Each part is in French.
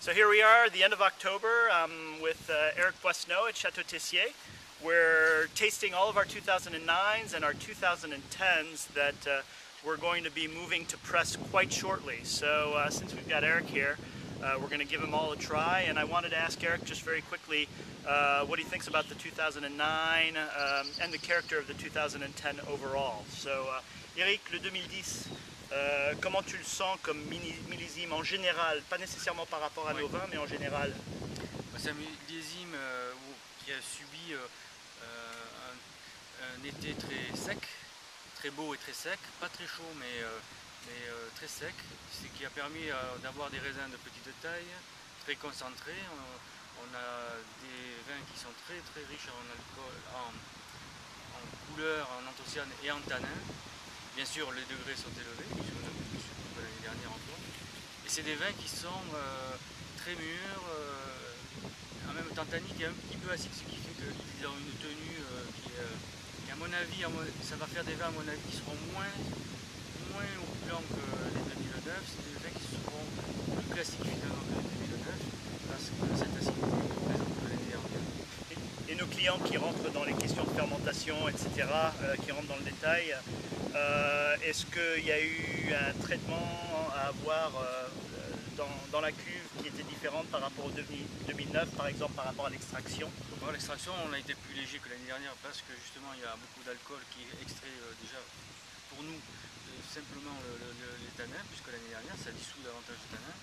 So here we are, the end of October, with Eric Boissneau at Chateau Tessier. We're tasting all of our 2009s and our 2010s that we're going to be moving to press quite shortly. So since we've got Eric here, we're going to give them all a try. And I wanted to ask Eric just very quickly what he thinks about the 2009 and the character of the 2010 overall. So Eric, le 2010, comment tu le sens comme millésime en général, pas nécessairement par rapport à nos vins, mais en général? C'est un millésime qui a subi un été très sec, très beau et très sec, pas très chaud mais très sec, ce qui a permis d'avoir des raisins de petite taille, très concentrés. On a des vins qui sont très riches en alcool, en couleur, en anthocyane et en tanin. Bien sûr, les degrés sont élevés, puisqu'on a plus que l'année dernière encore. Et c'est des vins qui sont très mûrs, en même temps tanniques et un petit peu acides, ce qui fait qu'ils ont une tenue qui à mon avis, ça va faire des vins à mon avis qui seront moins opulents que les 2009. C'est des vins qui seront plus classiques finalement que les 2009, parce que cette acidité est présente que l'année dernière. Et nos clients qui rentrent dans les questions de fermentation, etc., qui rentrent dans le détail, est-ce qu'il y a eu un traitement à avoir dans la cuve qui était différente par rapport au 2009, par exemple par rapport à l'extraction? Pour l'extraction, on a été plus léger que l'année dernière parce que justement il y a beaucoup d'alcool qui est extrait déjà pour nous simplement les tanins, puisque l'année dernière ça dissout davantage de tanins.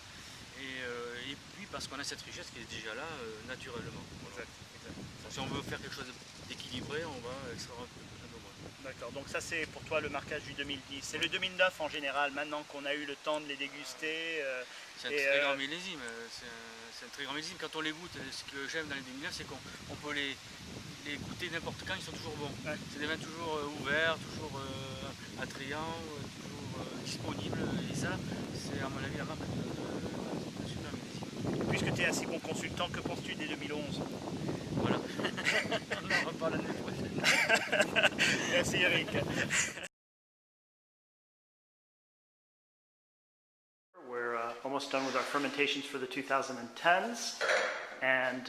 Et puis parce qu'on a cette richesse qui est déjà là naturellement. Voilà. Exact. Si on veut faire quelque chose d'équilibré, on va extraire un peu moins. D'accord, donc ça c'est pour toi le marquage du 2010. C'est le 2009 en général, maintenant qu'on a eu le temps de les déguster. C'est un très grand millésime. C'est un très grand millésime. Quand on les goûte, ce que j'aime dans les 2009, c'est qu'on peut les goûter n'importe quand, ils sont toujours bons. Ouais. C'est des vins toujours ouverts, toujours attrayants, toujours disponibles. Et ça, c'est à mon avis la marque d'un super millésime. Puisque tu es un si bon consultant, que penses-tu des 2011? Voilà. On en reparle l'année prochaine. Merci Eric. We're almost done with our fermentations for the 2010s, and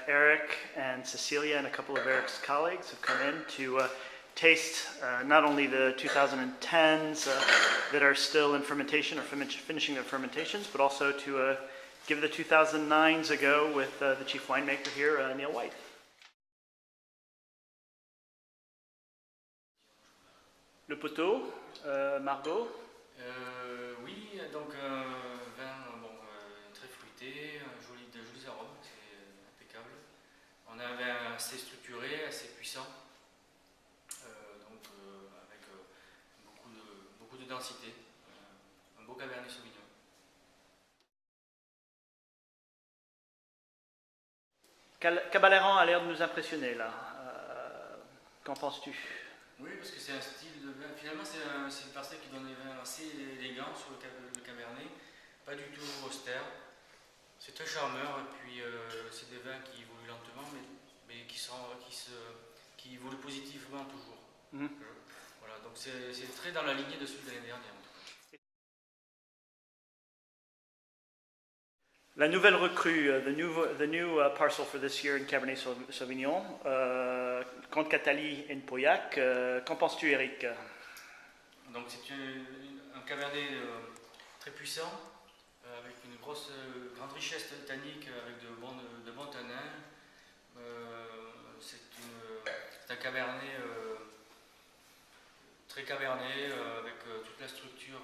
Eric and Cecilia and a couple of Eric's colleagues have come in to taste not only the 2010s that are still in fermentation or finishing their fermentations, but also to give the 2009s a go with the chief winemaker here, Neil White. Le poteau, Margot. Oui, donc un vin très fruité, de jolis arômes, c'est impeccable. On a un vin assez structuré, assez puissant, avec beaucoup de densité, un beau Cabernet Sauvignon. Caballeran a l'air de nous impressionner là. Qu'en penses-tu? Oui, parce que c'est un style de vin, finalement c'est une parcelle qui donne des vins assez élégants sur le Cabernet, pas du tout austère. C'est très charmeur et puis c'est des vins qui évoluent lentement mais qui évoluent positivement toujours. Voilà, donc c'est très dans la lignée de celui de l'année dernière. La nouvelle recrue, the new parcel for this year in Cabernet Sauvignon, Comte Catali in Pauillac. Qu'en penses-tu, Eric? Donc c'est un Cabernet très puissant, avec une grande richesse tannique, avec de bons tanins. C'est un Cabernet très Cabernet, avec toute la structure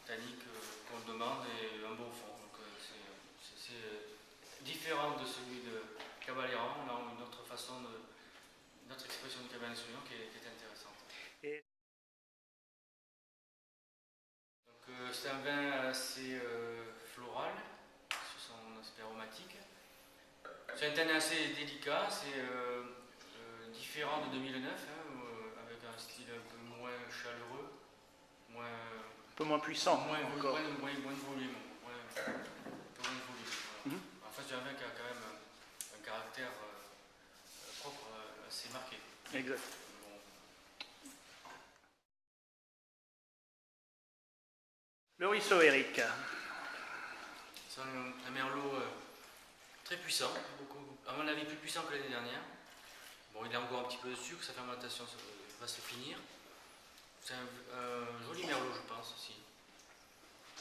tannique qu'on demande et un bon fond. C'est différent de celui de Caballeran. On a une autre façon, une autre expression de Cabernet Sauvignon qui est intéressante. Donc c'est un vin assez floral sur son aspect aromatique. C'est un tanin assez délicat, c'est différent de 2009, avec un style un peu moins chaleureux, un peu moins puissant, moins de volume. En face d'un vin qui a quand même un caractère propre assez marqué. Exact. Bon. Le ruisseau, Eric. C'est un merlot très puissant, à mon avis plus puissant que l'année dernière. Bon, il a encore un petit peu de sucre, sa fermentation va se finir. C'est un joli merlot, je pense aussi.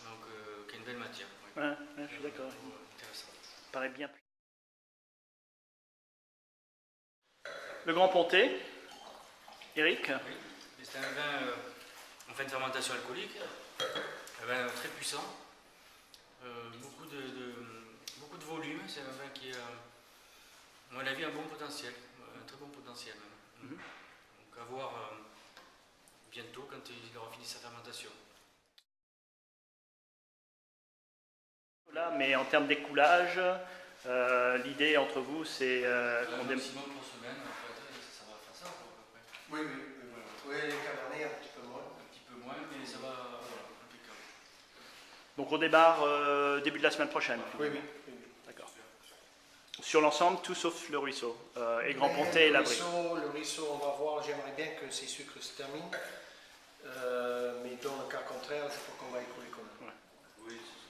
Donc, qui a une belle matière. Ouais. Ouais, je suis d'accord. Intéressant. Paraît bien. Le Grand Pontet, Eric. Oui, c'est un vin en fin de fermentation alcoolique, un vin très puissant, beaucoup de volume. C'est un vin qui a, à mon avis, un bon potentiel, un très bon potentiel même. Donc à voir bientôt quand il aura fini sa fermentation. Là, mais en termes d'écoulage, l'idée entre vous, c'est qu'on Maximum pour semaine, en fait, ça va faire ça quoi, à peu près. Oui, les cabernets un petit peu moins. Un petit peu moins, mais ça va, voilà, impeccable. Donc on démarre début de la semaine prochaine. Oui. D'accord. Sur l'ensemble, tout sauf le ruisseau. Et Grand Pontet et l'abri. Le ruisseau, on va voir, j'aimerais bien que ces sucres se terminent. Mais dans le cas contraire, je crois qu'on va écouler quand même. Oui, c'est ça.